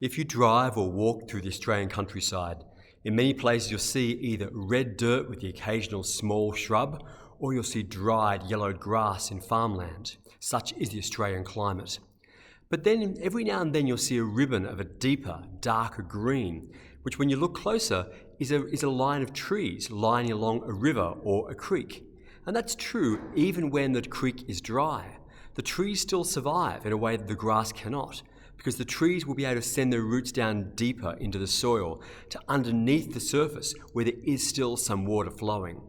If you drive or walk through the Australian countryside, in many places you'll see either red dirt with the occasional small shrub, or you'll see dried, yellowed grass in farmland. Such is the Australian climate. But then every now and then you'll see a ribbon of a deeper, darker green, which when you look closer is a line of trees lining along a river or a creek. And that's true even when the creek is dry. The trees still survive in a way that the grass cannot, because the trees will be able to send their roots down deeper into the soil to underneath the surface where there is still some water flowing.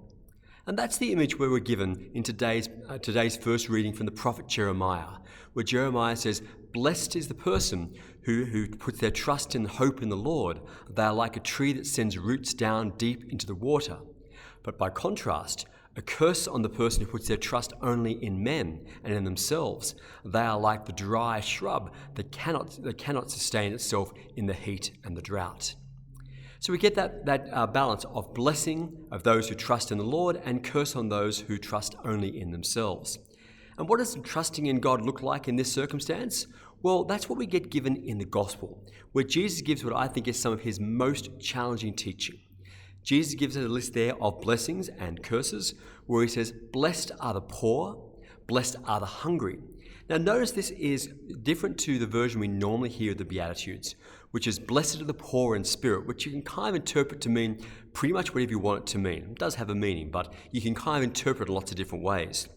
And that's the image we were given in today's first reading from the prophet Jeremiah, where Jeremiah says, "Blessed is the person who puts their trust and hope in the Lord. They are like a tree that sends roots down deep into the water." But by contrast, a curse on the person who puts their trust only in men and in themselves. They are like the dry shrub that cannot sustain itself in the heat and the drought. So we get that balance of blessing of those who trust in the Lord and curse on those who trust only in themselves. And what does trusting in God look like in this circumstance? Well, that's what we get given in the gospel, where Jesus gives what I think is some of his most challenging teaching. Jesus gives us a list there of blessings and curses, where he says, "Blessed are the poor, blessed are the hungry." Now notice this is different to the version we normally hear of the Beatitudes, which is "Blessed are the poor in spirit," which you can kind of interpret to mean pretty much whatever you want it to mean. It does have a meaning, but you can kind of interpret it lots of different ways.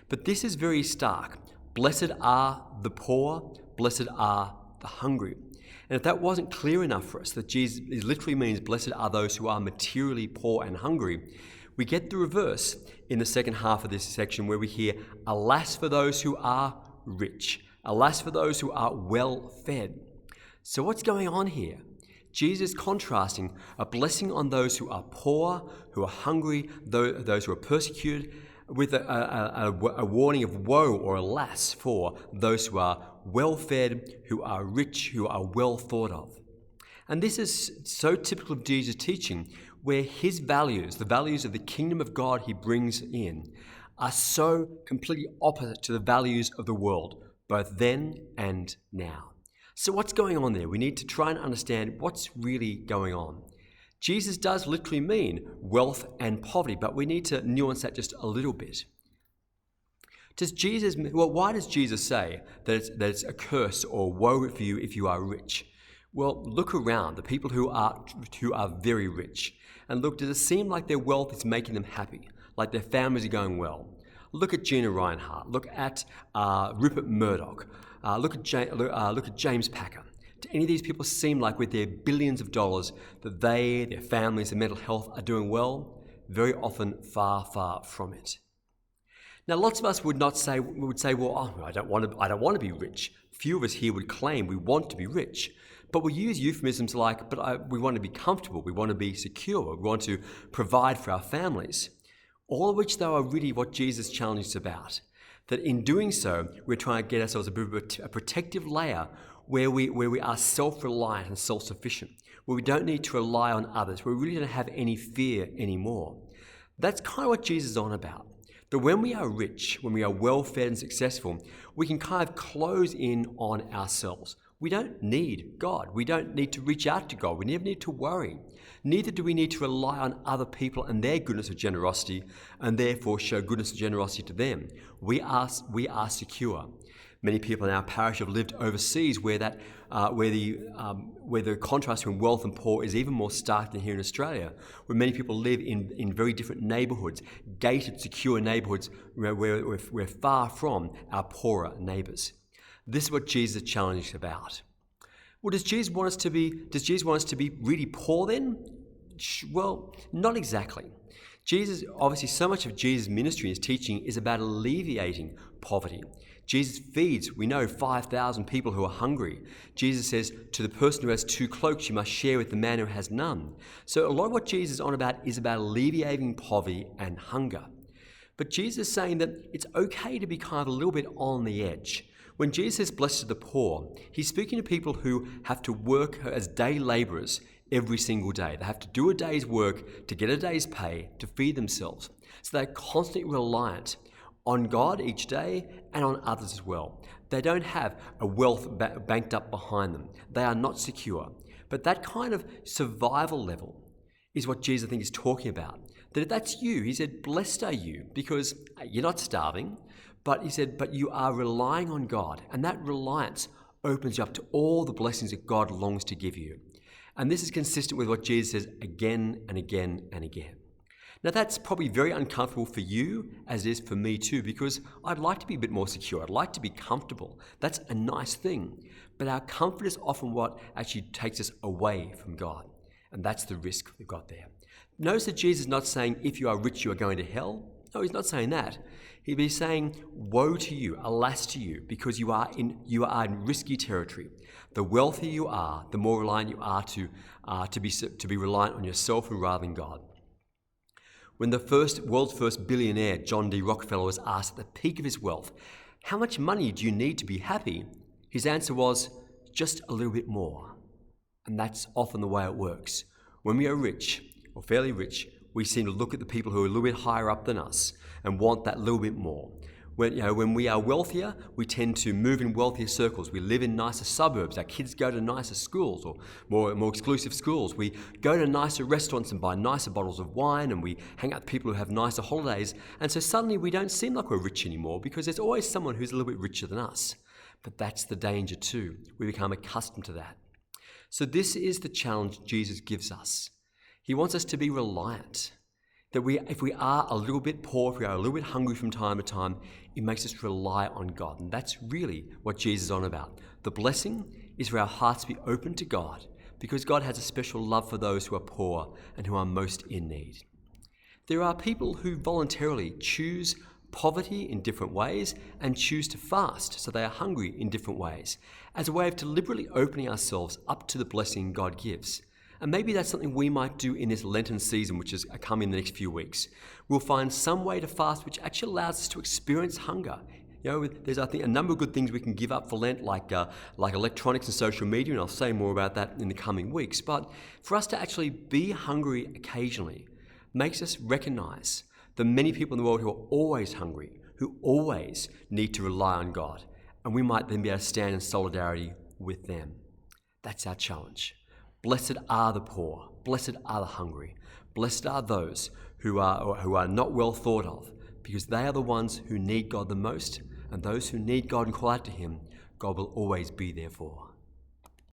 But this is very stark. Blessed are the poor, blessed are the hungry. And if that wasn't clear enough for us, that Jesus literally means blessed are those who are materially poor and hungry, we get the reverse in the second half of this section where we hear, "Alas for those who are rich, alas for those who are well fed." So what's going on here? Jesus contrasting a blessing on those who are poor, who are hungry, those who are persecuted, with a warning of woe or alas for those who are well-fed, who are rich, who are well thought of. And this is so typical of Jesus' teaching, where his values, the values of the kingdom of God he brings in, are so completely opposite to the values of the world, both then and now. So what's going on there? We need to try and understand what's really going on. Jesus does literally mean wealth and poverty, but we need to nuance that just a little bit. Why does Jesus say that it's a curse or woe for you if you are rich? Well, look around, the people who are very rich, and look, does it seem like their wealth is making them happy, like their families are going well? Look at Gina Reinhardt, look at Rupert Murdoch, look at James Packer. Do any of these people seem like with their billions of dollars that they, their families, their mental health are doing well? Very often far, far from it. Now, lots of us would say, well, I don't want to be rich. Few of us here would claim we want to be rich. But we use euphemisms like, we want to be comfortable, we want to be secure, we want to provide for our families. All of which, though, are really what Jesus' challenge is about. That in doing so, we're trying to get ourselves a protective layer where we are self-reliant and self-sufficient, where we don't need to rely on others, where we really don't have any fear anymore. That's kind of what Jesus is on about. That when we are rich, when we are well-fed and successful, we can kind of close in on ourselves. We don't need God. We don't need to reach out to God. We never need to worry. Neither do we need to rely on other people and their goodness or generosity, and therefore show goodness and generosity to them. We are secure. Many people in our parish have lived overseas where the contrast between wealth and poor is even more stark than here in Australia, where many people live in very different neighbourhoods, gated, secure neighbourhoods where we're far from our poorer neighbours. This is what Jesus' challenge is about. Well, does Jesus want us to be really poor then? Well, not exactly. Obviously, so much of Jesus' ministry and his teaching is about alleviating poverty. Jesus feeds, we know, 5,000 people who are hungry. Jesus says, to the person who has 2 cloaks, you must share with the man who has none. So a lot of what Jesus is on about is about alleviating poverty and hunger. But Jesus is saying that it's okay to be kind of a little bit on the edge. When Jesus says, "Blessed are the poor," he's speaking to people who have to work as day labourers every single day. They have to do a day's work to get a day's pay to feed themselves. So they're constantly reliant on God each day and on others as well. They don't have a wealth banked up behind them. They are not secure. But that kind of survival level is what Jesus, I think, is talking about. That if that's you, he said, blessed are you, because you're not starving, but he said, but you are relying on God. And that reliance opens you up to all the blessings that God longs to give you. And this is consistent with what Jesus says again and again and again. Now that's probably very uncomfortable for you, as it is for me too, because I'd like to be a bit more secure. I'd like to be comfortable. That's a nice thing. But our comfort is often what actually takes us away from God. And that's the risk we've got there. Notice that Jesus is not saying, if you are rich, you are going to hell. No, he's not saying that. He'd be saying, woe to you, alas to you, because you are in risky territory. The wealthier you are, the more reliant you are to be reliant on yourself rather than God. When the world's first billionaire, John D. Rockefeller, was asked at the peak of his wealth, how much money do you need to be happy? His answer was, just a little bit more. And that's often the way it works. When we are rich, or fairly rich, we seem to look at the people who are a little bit higher up than us and want that little bit more. When we are wealthier, we tend to move in wealthier circles. We live in nicer suburbs. Our kids go to nicer schools or more exclusive schools. We go to nicer restaurants and buy nicer bottles of wine, and we hang out with people who have nicer holidays. And so suddenly we don't seem like we're rich anymore because there's always someone who's a little bit richer than us. But that's the danger too. We become accustomed to that. So this is the challenge Jesus gives us. He wants us to be reliant. That if we are a little bit poor, if we are a little bit hungry from time to time, it makes us rely on God. And that's really what Jesus is on about. The blessing is for our hearts to be open to God, because God has a special love for those who are poor and who are most in need. There are people who voluntarily choose poverty in different ways and choose to fast, so they are hungry in different ways, as a way of deliberately opening ourselves up to the blessing God gives. And maybe that's something we might do in this Lenten season, which is coming in the next few weeks. We'll find some way to fast which actually allows us to experience hunger. There's, I think, a number of good things we can give up for Lent, like electronics and social media, and I'll say more about that in the coming weeks. But for us to actually be hungry occasionally makes us recognize the many people in the world who are always hungry, who always need to rely on God. And we might then be able to stand in solidarity with them. That's our challenge. Blessed are the poor, blessed are the hungry, blessed are those who are not well thought of, because they are the ones who need God the most, and those who need God and call out to him, God will always be there for.